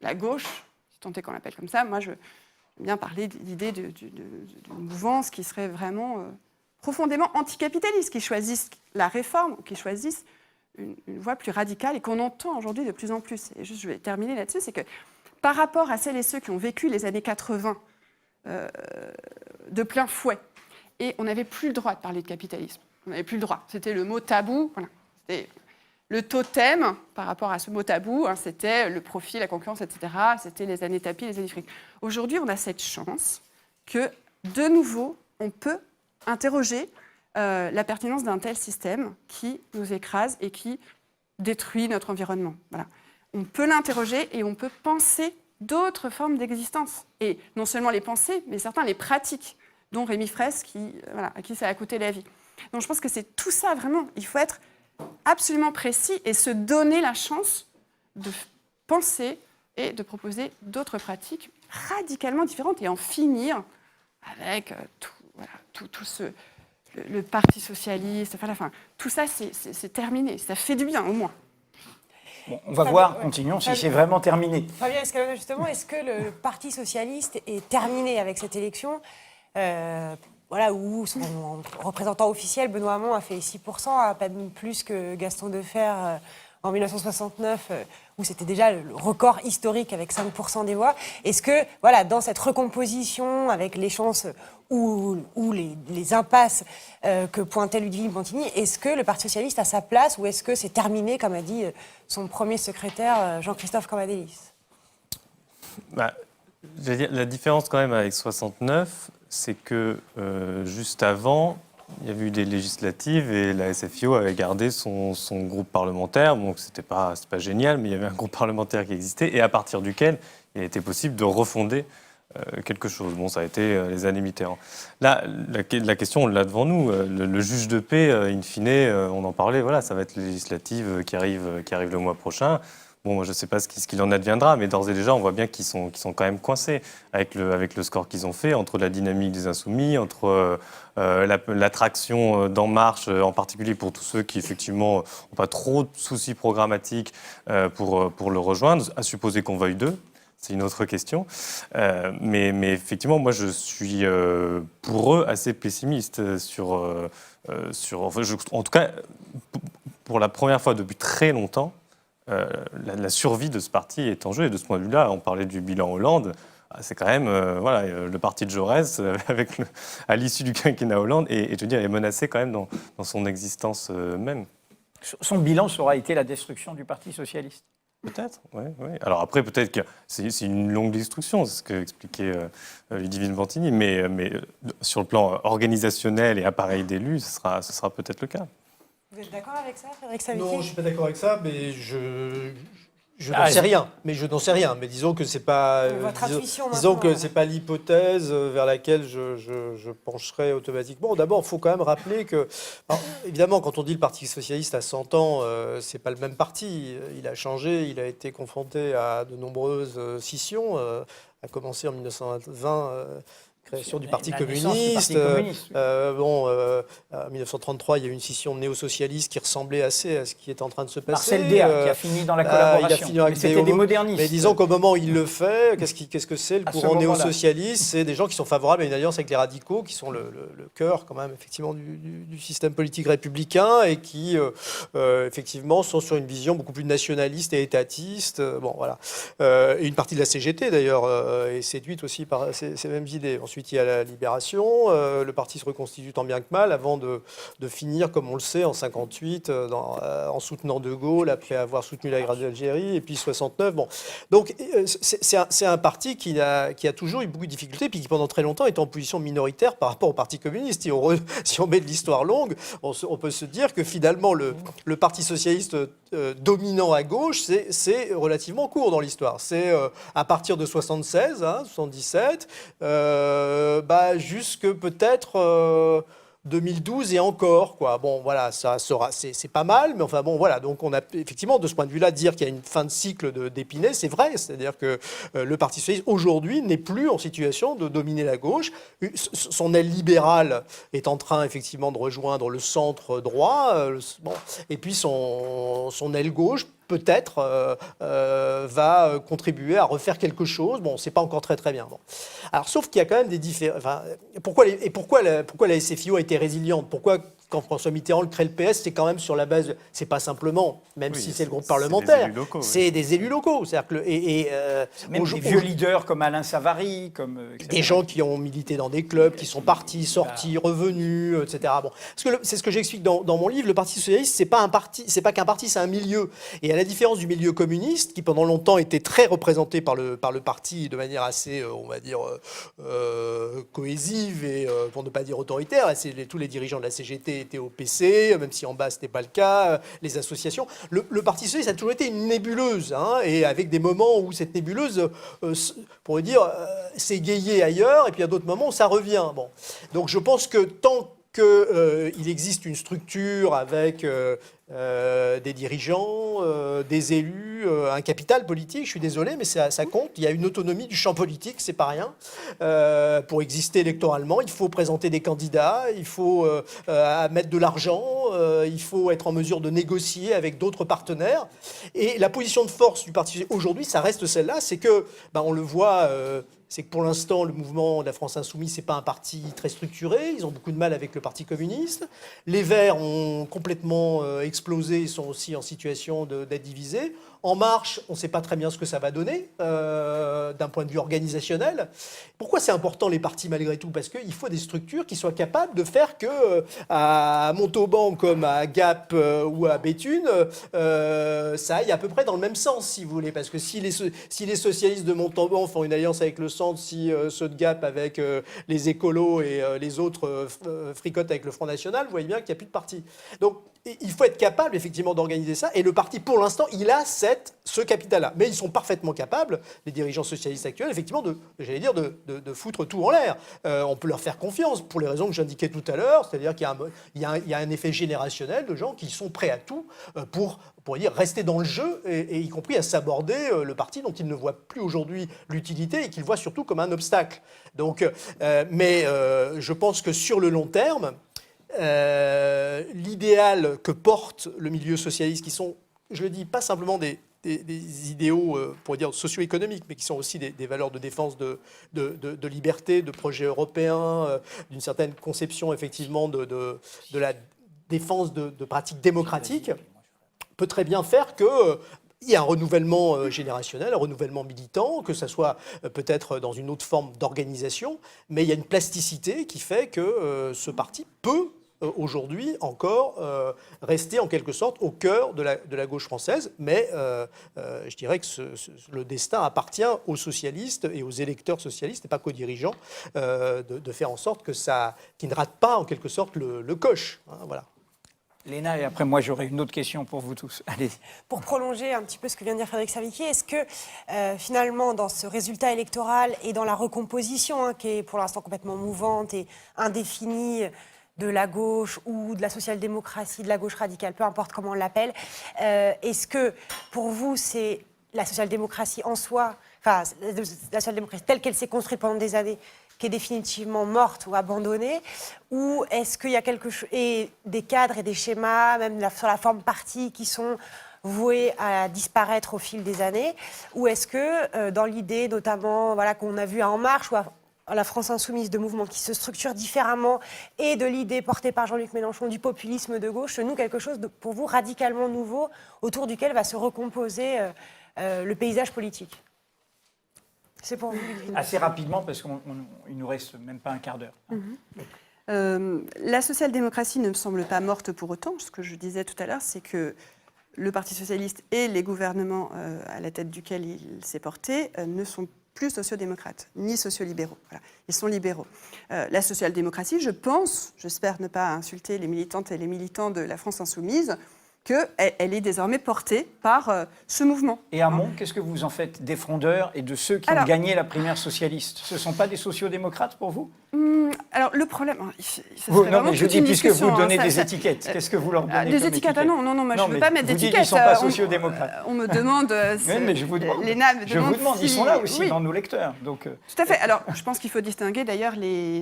Speaker 2: la gauche, si tant est qu'on l'appelle comme ça. Moi, j'aime bien parler de l'idée d'une mouvance qui serait vraiment profondément anticapitaliste, qui choisisse la réforme, qui choisisse une voie plus radicale et qu'on entend aujourd'hui de plus en plus. Et juste, je vais terminer là-dessus, c'est que par rapport à celles et ceux qui ont vécu les années 80 de plein fouet, et on n'avait plus le droit de parler de capitalisme. On n'avait plus le droit. C'était le mot tabou. Voilà. C'était le totem par rapport à ce mot tabou. Hein, c'était le profit, la concurrence, etc. C'était les années tapis, les années fric. Aujourd'hui, on a cette chance que, de nouveau, on peut interroger la pertinence d'un tel système qui nous écrase et qui détruit notre environnement. Voilà. On peut l'interroger et on peut penser d'autres formes d'existence. Et non seulement les penser, mais certains les pratiques, dont Rémi Fraisse, à qui ça a coûté la vie. Donc je pense que c'est tout ça, vraiment. Il faut être absolument précis et se donner la chance de penser et de proposer d'autres pratiques radicalement différentes et en finir avec le Parti socialiste. Enfin, tout ça, c'est terminé. Ça fait du bien, au moins.
Speaker 1: Bon, on va voir, continuons, si c'est vraiment terminé.
Speaker 5: Fabien Escalona, justement, est-ce que le Parti socialiste est terminé avec cette élection où son représentant officiel, Benoît Hamon, a fait 6%, à peine plus que Gaston Defferre en 1969, où c'était déjà le record historique avec 5% des voix. Est-ce que, dans cette recomposition, avec les chances ou les impasses que pointait Ludivine Bantigny, est-ce que le Parti socialiste a sa place ou est-ce que c'est terminé, comme a dit son premier secrétaire, Jean-Christophe Cambadélis ?
Speaker 3: Je veux dire, la différence quand même avec 69, c'est que juste avant, il y avait eu des législatives et la SFIO avait gardé son groupe parlementaire. Donc c'était pas génial, mais il y avait un groupe parlementaire qui existait et à partir duquel il a été possible de refonder quelque chose. Bon, ça a été les années Mitterrand. Là, la question, on l'a devant nous. Le juge de paix, in fine, on en parlait, voilà, ça va être les législatives qui arrivent le mois prochain. Bon, moi, je ne sais pas ce qu'il en adviendra, mais d'ores et déjà, on voit bien qu'ils sont quand même coincés avec le score qu'ils ont fait, entre la dynamique des Insoumis, entre l'attraction d'En Marche, en particulier pour tous ceux qui, effectivement, n'ont pas trop de soucis programmatiques pour le rejoindre, à supposer qu'on veuille d'eux. C'est une autre question. Mais effectivement, moi, je suis, pour eux, assez pessimiste en tout cas, pour la première fois depuis très longtemps, la survie de ce parti est en jeu. Et de ce point de vue-là, on parlait du bilan Hollande. C'est quand même le parti de Jaurès, à l'issue du quinquennat Hollande, et je veux dire, est menacé quand même dans son existence même.
Speaker 1: Son bilan, ça aura été la destruction du Parti socialiste.
Speaker 3: Peut-être, oui. Alors après, peut-être que c'est une longue destruction, c'est ce qu'expliquait Ludivine Bantigny, mais sur le plan organisationnel et appareil d'élus, ce sera peut-être le cas.
Speaker 5: Vous êtes d'accord avec ça, Frédéric Savitier ?
Speaker 4: Non, je ne suis pas d'accord avec ça, mais je n'en sais rien. Mais disons que c'est pas. Disons que c'est pas l'hypothèse vers laquelle je pencherais automatiquement. D'abord, il faut quand même rappeler que, évidemment, quand on dit le Parti socialiste a 100 ans, c'est pas le même parti. Il a changé, il a été confronté à de nombreuses scissions, à commencer en 1920. Création du Parti communiste. En 1933, il y a eu une scission néo-socialiste qui ressemblait assez à ce qui est en train de se passer.
Speaker 1: Marcel Déat, qui a fini dans la collaboration. Mais c'était des modernistes.
Speaker 4: Mais disons qu'au moment où il le fait, qu'est-ce que c'est le courant néo-socialiste ? C'est des gens qui sont favorables à une alliance avec les radicaux, qui sont le cœur quand même effectivement du système politique républicain et qui effectivement sont sur une vision beaucoup plus nationaliste et étatiste. Et une partie de la CGT d'ailleurs est séduite aussi par ces mêmes idées. Ensuite, ensuite il y a la Libération, le parti se reconstitue tant bien que mal avant de finir, comme on le sait, en 58, en soutenant De Gaulle, après avoir soutenu la guerre d'Algérie, et puis 69. Bon. Donc c'est un parti qui a toujours eu beaucoup de difficultés, puis qui pendant très longtemps était en position minoritaire par rapport au Parti communiste. Si on met de l'histoire longue, on peut se dire que finalement le Parti socialiste dominant à gauche, c'est relativement court dans l'histoire. C'est à partir de 76, 77, jusque peut-être 2012 et encore, quoi. Bon, voilà, ça sera, c'est pas mal, mais enfin bon, voilà. Donc on a effectivement, de ce point de vue-là, dire qu'il y a une fin de cycle d'Épinay, c'est vrai. C'est-à-dire que le Parti socialiste aujourd'hui n'est plus en situation de dominer la gauche. Son aile libérale est en train effectivement de rejoindre le centre droit, et puis son aile gauche peut-être va contribuer à refaire quelque chose. Bon, c'est pas encore très bien. Bon. Alors, sauf qu'il y a quand même des différences. Enfin, pourquoi la SFIO a été résiliente? Pourquoi, quand François Mitterrand crée le PS, c'est quand même sur la base, c'est pas simplement, même si c'est le groupe parlementaire, c'est des élus locaux. C'est-à-dire que
Speaker 1: même des vieux leaders comme Alain Savary,
Speaker 4: des gens qui ont milité dans des clubs, qui sont partis, sortis, revenus, etc. Bon, parce que c'est ce que j'explique dans mon livre. Le Parti socialiste, c'est pas qu'un parti, c'est un milieu. Et à la différence du milieu communiste, qui pendant longtemps était très représenté par le parti de manière assez, on va dire, cohésive et pour ne pas dire autoritaire. Tous les dirigeants de la CGT étaient au PC, même si en bas c'était pas le cas. Les associations. Le Parti socialiste a toujours été une nébuleuse, et avec des moments où cette nébuleuse, pour dire, s'égayait ailleurs, et puis à d'autres moments où ça revient. Bon, donc je pense que tant qu'il existe une structure avec des dirigeants, des élus, un capital politique, je suis désolé, mais ça compte. Il y a une autonomie du champ politique, c'est pas rien. Pour exister électoralement, il faut présenter des candidats, il faut mettre de l'argent, il faut être en mesure de négocier avec d'autres partenaires. Et la position de force du Parti aujourd'hui, ça reste celle-là, c'est que, on le voit... c'est que pour l'instant, le mouvement de la France Insoumise, c'est pas un parti très structuré. Ils ont beaucoup de mal avec le Parti communiste. Les Verts ont complètement explosé, ils sont aussi en situation d'être divisés. En Marche, on ne sait pas très bien ce que ça va donner d'un point de vue organisationnel. Pourquoi c'est important les partis malgré tout? Parce qu'il faut des structures qui soient capables de faire que à Montauban comme à Gap ou à Béthune, ça aille à peu près dans le même sens, si vous voulez. Parce que si les socialistes de Montauban font une alliance avec le centre, si ceux de Gap avec les écolos et les autres fricotent avec le Front National, vous voyez bien qu'il n'y a plus de parti. Donc il faut être capable effectivement d'organiser ça. Et le parti, pour l'instant, il a ce capital-là. Mais ils sont parfaitement capables, les dirigeants socialistes actuels, effectivement, de foutre tout en l'air. On peut leur faire confiance pour les raisons que j'indiquais tout à l'heure, c'est-à-dire qu'il y a un effet générationnel de gens qui sont prêts à tout pour dire rester dans le jeu, et y compris à s'aborder le parti dont ils ne voient plus aujourd'hui l'utilité et qu'ils voient surtout comme un obstacle. Donc, mais je pense que sur le long terme, l'idéal que porte le milieu socialiste, qui sont, je le dis, pas simplement des idéaux, pour dire, socio-économiques, mais qui sont aussi des valeurs de défense de liberté, de projet européen, d'une certaine conception, effectivement, de la défense de pratiques démocratiques, peut très bien faire que... il y a un renouvellement générationnel, un renouvellement militant, que ça soit peut-être dans une autre forme d'organisation, mais il y a une plasticité qui fait que ce parti peut aujourd'hui encore rester en quelque sorte au cœur de la gauche française, mais je dirais que le destin appartient aux socialistes et aux électeurs socialistes, et pas qu'aux dirigeants, de faire en sorte que qu'ils ne ratent pas en quelque sorte le coche. Voilà.
Speaker 1: Léna, et après moi j'aurai une autre question pour vous tous. Allez.
Speaker 5: Pour prolonger un petit peu ce que vient de dire Frédéric Servicki, est-ce que finalement dans ce résultat électoral et dans la recomposition qui est pour l'instant complètement mouvante et indéfinie de la gauche ou de la social-démocratie, de la gauche radicale, peu importe comment on l'appelle, est-ce que pour vous c'est la social-démocratie en soi, enfin la social-démocratie telle qu'elle s'est construite pendant des années, qui est définitivement morte ou abandonnée, ou est-ce qu'il y a quelque chose, et des cadres et des schémas, même sur la forme parti, qui sont voués à disparaître au fil des années, ou est-ce que dans l'idée notamment qu'on a vu à En Marche ou à la France Insoumise, de mouvements qui se structurent différemment, et de l'idée portée par Jean-Luc Mélenchon du populisme de gauche, nous quelque chose pour vous radicalement nouveau autour duquel va se recomposer le paysage politique? C'est pour vous, Ludwig.
Speaker 1: Assez rapidement, parce qu'il ne nous reste même pas un quart d'heure.
Speaker 2: La social-démocratie ne me semble pas morte pour autant. Ce que je disais tout à l'heure, c'est que le Parti socialiste et les gouvernements à la tête duquel il s'est porté ne sont plus sociodémocrates, ni sociolibéraux. Voilà. Ils sont libéraux. La social-démocratie, je pense, j'espère ne pas insulter les militantes et les militants de la France insoumise, qu'elle est désormais portée par ce mouvement.
Speaker 1: Et Hamon, qu'est-ce que vous en faites des frondeurs et de ceux qui ont gagné la primaire socialiste? Ce ne sont pas des sociodémocrates pour vous?
Speaker 2: Alors, le problème...
Speaker 1: Non, mais je dis, puisque vous donnez des étiquettes, qu'est-ce que vous leur donnez
Speaker 2: des
Speaker 1: comme
Speaker 2: étiquettes? Ah non, moi je ne veux pas mettre d'étiquettes.
Speaker 1: Ils ne sont pas sociodémocrates.
Speaker 2: On me demande...
Speaker 1: Oui, mais je vous demande. Ils sont là aussi, dans nos lecteurs. Donc,
Speaker 2: tout à fait. Alors, je pense qu'il faut distinguer d'ailleurs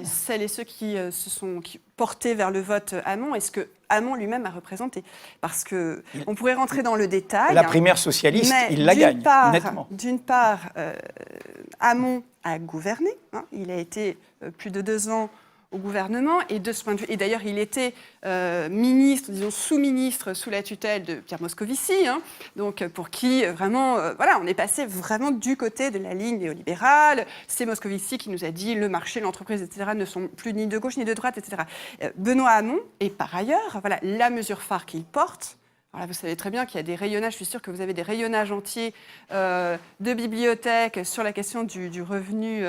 Speaker 2: celles et ceux qui se sont portés vers le vote Hamon et ce que Hamon lui-même a représenté. Parce qu'on pourrait rentrer dans le détail.
Speaker 1: La primaire socialiste, il la gagne, nettement.
Speaker 2: D'une part, Hamon a gouverné. Il a été plus de 2 ans au gouvernement et de ce point de vue, et d'ailleurs il était ministre, disons sous-ministre sous la tutelle de Pierre Moscovici, donc pour qui vraiment, on est passé vraiment du côté de la ligne néolibérale. C'est Moscovici qui nous a dit le marché, l'entreprise, etc. ne sont plus ni de gauche ni de droite, etc. Benoît Hamon, et par ailleurs, la mesure phare qu'il porte. Alors là, vous savez très bien qu'il y a des rayonnages, je suis sûre que vous avez des rayonnages entiers de bibliothèques sur la question du revenu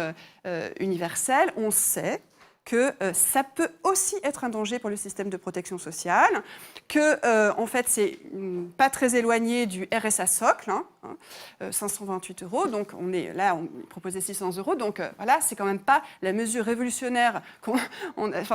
Speaker 2: universel. On sait que ça peut aussi être un danger pour le système de protection sociale, que en fait c'est pas très éloigné du RSA socle, 528 €, donc on est là, on proposait 600 €, donc voilà, c'est quand même pas la mesure révolutionnaire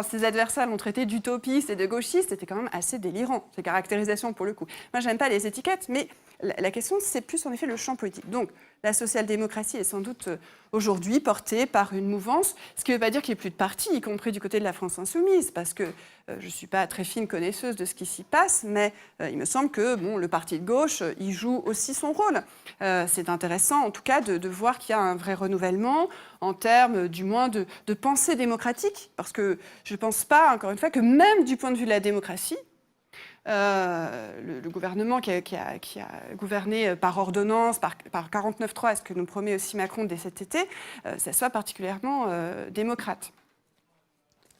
Speaker 2: ses adversaires l'ont traité d'utopiste et de gauchiste, c'était quand même assez délirant, ces caractérisations pour le coup. Moi j'aime pas les étiquettes, mais la question c'est plus en effet le champ politique. Donc la social-démocratie est sans doute aujourd'hui portée par une mouvance, ce qui ne veut pas dire qu'il n'y ait plus de partis, y compris du côté de la France insoumise, parce que je ne suis pas très fine connaisseuse de ce qui s'y passe, mais il me semble que le parti de gauche, il joue aussi son rôle. C'est intéressant, en tout cas, de voir qu'il y a un vrai renouvellement en termes, du moins, de pensée démocratique, parce que je ne pense pas, encore une fois, que même du point de vue de la démocratie, le gouvernement qui a gouverné par ordonnance, par 49.3, est-ce que nous promet aussi Macron dès cet été, ça soit particulièrement démocrate.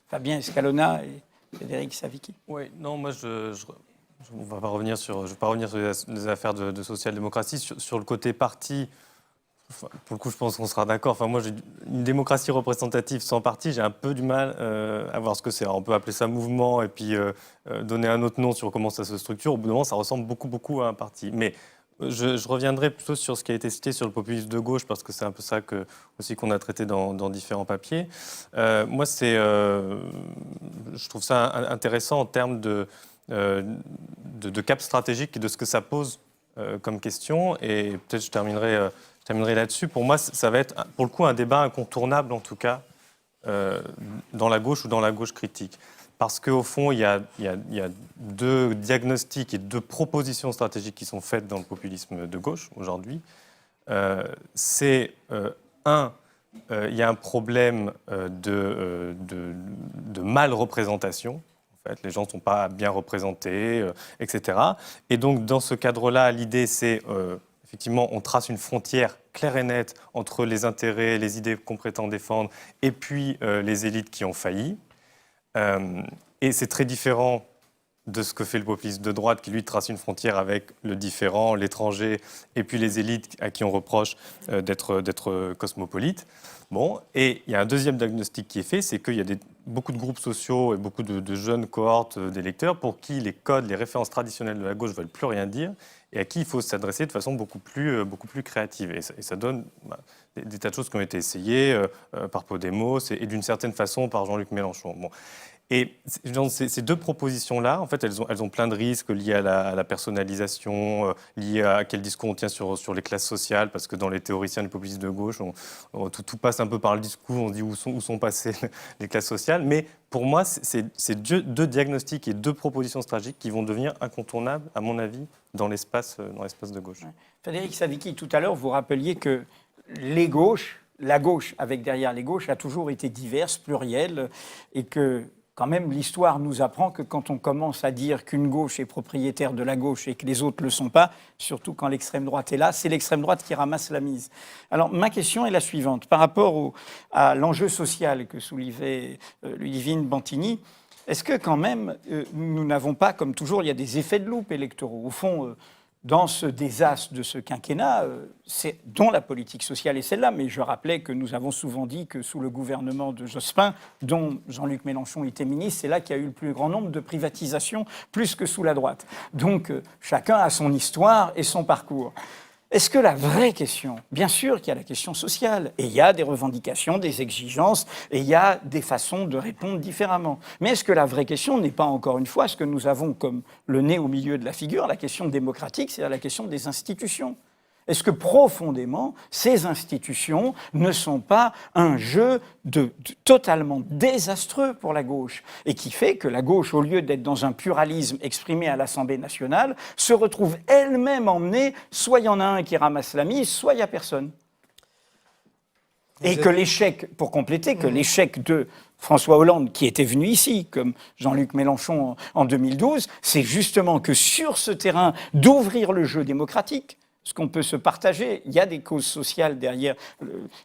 Speaker 1: Fabien Escalona et Frédéric Savicki.
Speaker 3: Oui, non, moi je ne vais pas revenir sur les affaires de social-démocratie. Sur le côté parti, pour le coup, je pense qu'on sera d'accord. Enfin, moi, une démocratie représentative sans parti, j'ai un peu du mal à voir ce que c'est. Alors, on peut appeler ça mouvement et puis donner un autre nom sur comment ça se structure. Au bout d'un moment, ça ressemble beaucoup à un parti. Mais je reviendrai plutôt sur ce qui a été cité sur le populisme de gauche, parce que c'est un peu ça aussi qu'on a traité dans différents papiers. Moi, je trouve ça intéressant en termes de cap stratégique et de ce que ça pose comme question. Et peut-être je terminerai là-dessus. Pour moi, ça va être, pour le coup, un débat incontournable, en tout cas, dans la gauche ou dans la gauche critique. Parce qu'au fond, il y a 2 diagnostics et 2 propositions stratégiques qui sont faites dans le populisme de gauche aujourd'hui. Il y a un problème de mal-représentation. En fait, les gens ne sont pas bien représentés, etc. Et donc, dans ce cadre-là, l'idée, c'est... effectivement, on trace une frontière claire et nette entre les intérêts, les idées qu'on prétend défendre, et puis les élites qui ont failli. Et c'est très différent de ce que fait le populisme de droite, qui lui trace une frontière avec le différent, l'étranger, et puis les élites à qui on reproche d'être cosmopolites. Bon, et il y a un deuxième diagnostic qui est fait, c'est qu'il y a beaucoup de groupes sociaux et beaucoup de jeunes cohortes d'électeurs pour qui les codes, les références traditionnelles de la gauche ne veulent plus rien dire, et à qui il faut s'adresser de façon beaucoup plus créative. Et ça donne des tas de choses qui ont été essayées par Podemos et d'une certaine façon par Jean-Luc Mélenchon. Bon. Et ces 2 propositions-là, en fait, elles ont plein de risques liés à la personnalisation, liés à quel discours on tient sur les classes sociales, parce que dans les théoriciens du populisme de gauche, tout passe un peu par le discours, on dit où sont passées les classes sociales. Mais pour moi, c'est 2 diagnostics et 2 propositions stratégiques qui vont devenir incontournables, à mon avis, dans l'espace de gauche.
Speaker 1: Ouais. Frédéric Savicki, tout à l'heure, vous rappeliez que la gauche, avec derrière les gauches, a toujours été diverse, plurielle, et que quand même, l'histoire nous apprend que quand on commence à dire qu'une gauche est propriétaire de la gauche et que les autres ne le sont pas, surtout quand l'extrême droite est là, c'est l'extrême droite qui ramasse la mise. Alors, ma question est la suivante. Par rapport à l'enjeu social que soulevait Ludivine Bantini, est-ce que quand même, nous n'avons pas, comme toujours, il y a des effets de loupe électoraux. Au fond, dans ce désastre de ce quinquennat, dont la politique sociale est celle-là, mais je rappelais que nous avons souvent dit que sous le gouvernement de Jospin, dont Jean-Luc Mélenchon était ministre, c'est là qu'il y a eu le plus grand nombre de privatisations, plus que sous la droite. Donc chacun a son histoire et son parcours. Est-ce que la vraie question, bien sûr qu'il y a la question sociale, et il y a des revendications, des exigences, et il y a des façons de répondre différemment. Mais est-ce que la vraie question n'est pas, encore une fois, ce que nous avons comme le nez au milieu de la figure, la question démocratique, c'est-à-dire la question des institutions ? Est-ce que profondément, ces institutions ne sont pas un jeu totalement désastreux pour la gauche et qui fait que la gauche, au lieu d'être dans un pluralisme exprimé à l'Assemblée nationale, se retrouve elle-même emmenée, soit il y en a un qui ramasse la mise, soit il n'y a personne. Et que l'échec, pour compléter, que l'échec de François Hollande, qui était venu ici, comme Jean-Luc Mélenchon en 2012, c'est justement que sur ce terrain d'ouvrir le jeu démocratique, ce qu'on peut se partager. Il y a des causes sociales derrière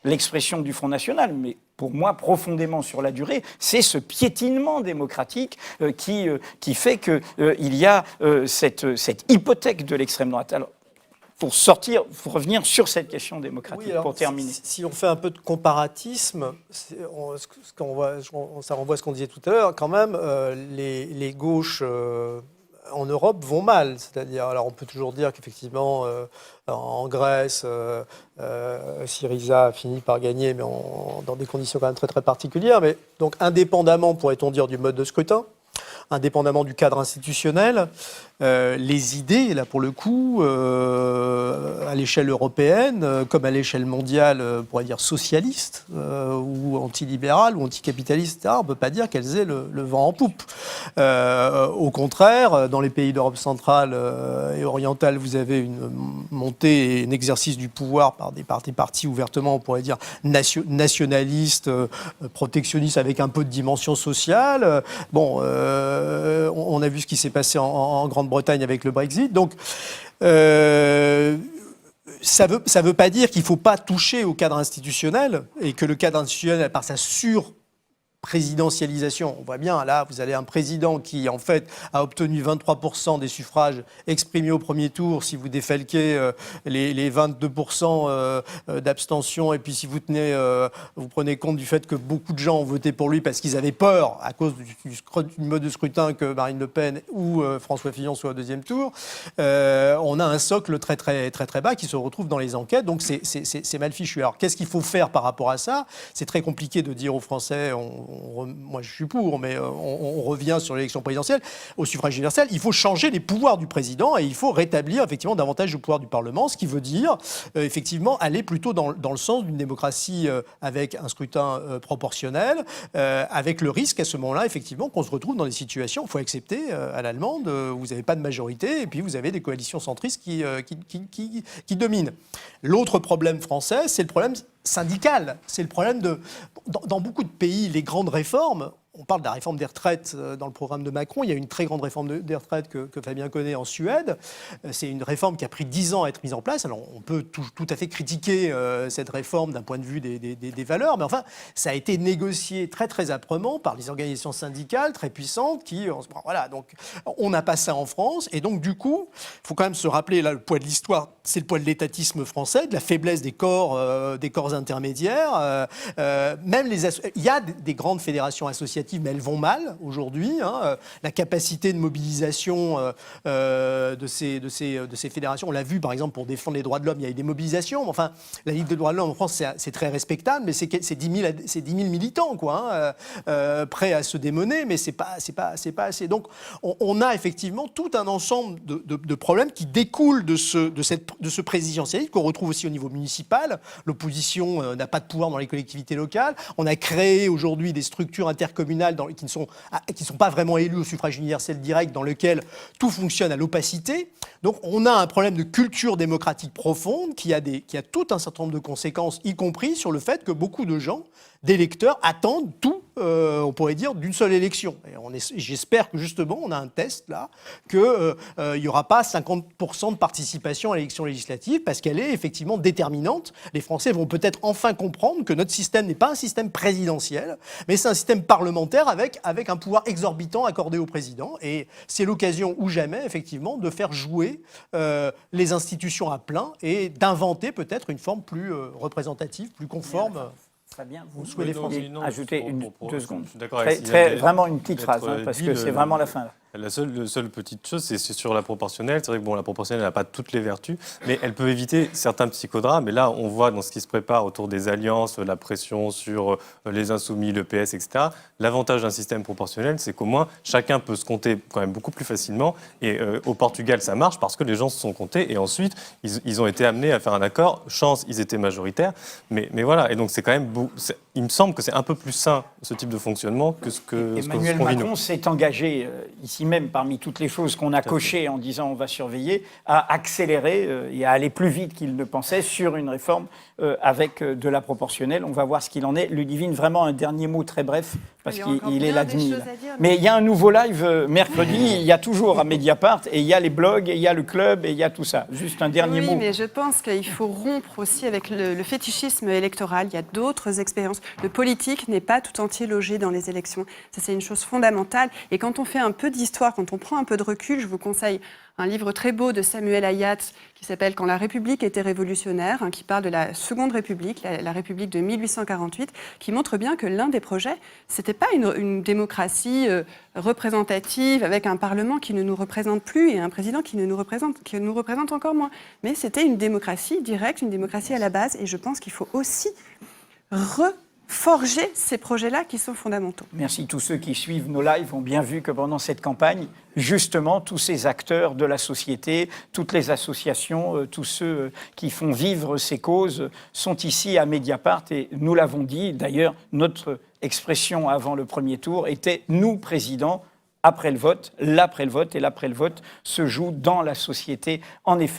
Speaker 1: l'expression du Front National, mais pour moi, profondément sur la durée, c'est ce piétinement démocratique qui fait qu'il y a cette hypothèque de l'extrême droite. Alors, pour revenir sur cette question démocratique, oui, alors, pour terminer.
Speaker 4: Si on fait un peu de comparatisme, ça renvoie à ce qu'on disait tout à l'heure, quand même, les gauches en Europe vont mal. C'est-à-dire, alors on peut toujours dire qu'effectivement, en Grèce, Syriza a fini par gagner, mais dans des conditions quand même très, très particulières. Mais donc, indépendamment, pourrait-on dire, du mode de scrutin, indépendamment du cadre institutionnel, les idées, là pour le coup, à l'échelle européenne, comme à l'échelle mondiale, on pourrait dire socialiste, ou antilibérale, ou anticapitaliste, etc., on ne peut pas dire qu'elles aient le vent en poupe. Au contraire, dans les pays d'Europe centrale et orientale, vous avez une montée et un exercice du pouvoir par des partis ouvertement, on pourrait dire, nationalistes, protectionnistes, avec un peu de dimension sociale. Bon, on a vu ce qui s'est passé en Grande-Bretagne avec le Brexit. Donc, ça veut pas dire qu'il ne faut pas toucher au cadre institutionnel et que le cadre institutionnel, par sa présidentialisation. On voit bien, là, vous avez un président qui, en fait, a obtenu 23% des suffrages exprimés au premier tour. Si vous défalquez les 22% d'abstention, et puis si vous prenez compte du fait que beaucoup de gens ont voté pour lui parce qu'ils avaient peur, à cause du mode de scrutin, que Marine Le Pen ou François Fillon soient au deuxième tour, on a un socle très, très, très, très bas qui se retrouve dans les enquêtes. Donc, c'est mal fichu. Alors, qu'est-ce qu'il faut faire par rapport à ça ? C'est très compliqué de dire aux Français... moi je suis pour, mais on revient sur l'élection présidentielle, au suffrage universel. Il faut changer les pouvoirs du président et il faut rétablir effectivement davantage le pouvoir du Parlement, ce qui veut dire effectivement aller plutôt dans le sens d'une démocratie avec un scrutin proportionnel, avec le risque à ce moment-là effectivement qu'on se retrouve dans des situations, il faut accepter à l'allemande, vous n'avez pas de majorité et puis vous avez des coalitions centristes qui dominent. L'autre problème français, c'est le problème syndical. C'est le problème dans beaucoup de pays, les grandes réformes, on parle de la réforme des retraites dans le programme de Macron, il y a une très grande réforme des retraites que Fabien connaît en Suède. C'est une réforme qui a pris 10 ans à être mise en place. Alors on peut tout à fait critiquer cette réforme d'un point de vue des valeurs, mais enfin, ça a été négocié très très âprement par les organisations syndicales très puissantes qui, voilà, donc on n'a pas ça en France. Et donc du coup, il faut quand même se rappeler, là, le poids de l'histoire, c'est le poids de l'étatisme français, de la faiblesse des corps intermédiaires. Même il y a des grandes fédérations associatives, mais elles vont mal aujourd'hui. La capacité de mobilisation de ces fédérations, on l'a vu par exemple pour défendre les droits de l'homme, il y a eu des mobilisations. Enfin, la Ligue des droits de l'homme en France, c'est très respectable, mais c'est 10 000 militants, quoi, prêts à se démener, mais c'est pas assez. Donc, on a effectivement tout un ensemble de problèmes qui découlent de ce présidentialisme qu'on retrouve aussi au niveau municipal. L'opposition n'a pas de pouvoir dans les collectivités locales. On a créé aujourd'hui des structures intercommunales qui ne sont pas vraiment élues au suffrage universel direct, dans lequel tout fonctionne à l'opacité. Donc on a un problème de culture démocratique profonde qui a tout un certain nombre de conséquences, y compris sur le fait que beaucoup de gens, d'électeurs, attendent tout on pourrait dire, d'une seule élection. Et j'espère que justement, on a un test là, qu'il n'y aura pas 50% de participation à l'élection législative, parce qu'elle est effectivement déterminante. Les Français vont peut-être enfin comprendre que notre système n'est pas un système présidentiel, mais c'est un système parlementaire avec un pouvoir exorbitant accordé au président. Et c'est l'occasion ou jamais, effectivement, de faire jouer les institutions à plein et d'inventer peut-être une forme plus représentative, plus conforme.
Speaker 1: Très bien.
Speaker 3: Vous
Speaker 1: souhaitez ajouter 2 secondes.
Speaker 3: Je suis d'accord avec
Speaker 1: Vraiment une petite phrase, parce que c'est vraiment la fin.
Speaker 3: La seule petite chose, c'est sur la proportionnelle. C'est vrai que la proportionnelle n'a pas toutes les vertus, mais elle peut éviter certains psychodrames. Et là, on voit dans ce qui se prépare autour des alliances, la pression sur les insoumis, le PS, etc. L'avantage d'un système proportionnel, c'est qu'au moins, chacun peut se compter quand même beaucoup plus facilement. Et au Portugal, ça marche parce que les gens se sont comptés. Et ensuite, ils ont été amenés à faire un accord. Chance, ils étaient majoritaires. Mais voilà. Et donc, c'est quand même il me semble que c'est un peu plus sain, ce type de fonctionnement, que ce que
Speaker 1: Emmanuel Macron s'est engagé, ici même, parmi toutes les choses qu'on a cochées en disant on va surveiller, à accélérer et à aller plus vite qu'il ne pensait sur une réforme avec de la proportionnelle. On va voir ce qu'il en est. Ludivine, vraiment un dernier mot très bref, parce qu'il est l'admis. Mais il y a un nouveau live mercredi, il y a toujours à Mediapart, et il y a les blogs, et il y a le club, et il y a tout ça. Juste un dernier mot.
Speaker 2: Oui, mais je pense qu'il faut rompre aussi avec le fétichisme électoral. Il y a d'autres expériences. Le politique n'est pas tout entier logé dans les élections. Ça, c'est une chose fondamentale. Et quand on fait un peu d'histoire, quand on prend un peu de recul, je vous conseille un livre très beau de Samuel Hayat qui s'appelle « Quand la République était révolutionnaire », qui parle de la Seconde République, la République de 1848, qui montre bien que l'un des projets, c'était pas une démocratie représentative avec un Parlement qui ne nous représente plus et un président qui nous représente encore moins. Mais c'était une démocratie directe, une démocratie à la base. Et je pense qu'il faut aussi forger ces projets-là qui sont fondamentaux.
Speaker 1: Merci. Tous ceux qui suivent nos lives ont bien vu que pendant cette campagne, justement, tous ces acteurs de la société, toutes les associations, tous ceux qui font vivre ces causes sont ici à Mediapart et nous l'avons dit. D'ailleurs, notre expression avant le premier tour était « nous, président ». Après le vote, l'après le vote, et l'après le vote se joue dans la société, en effet.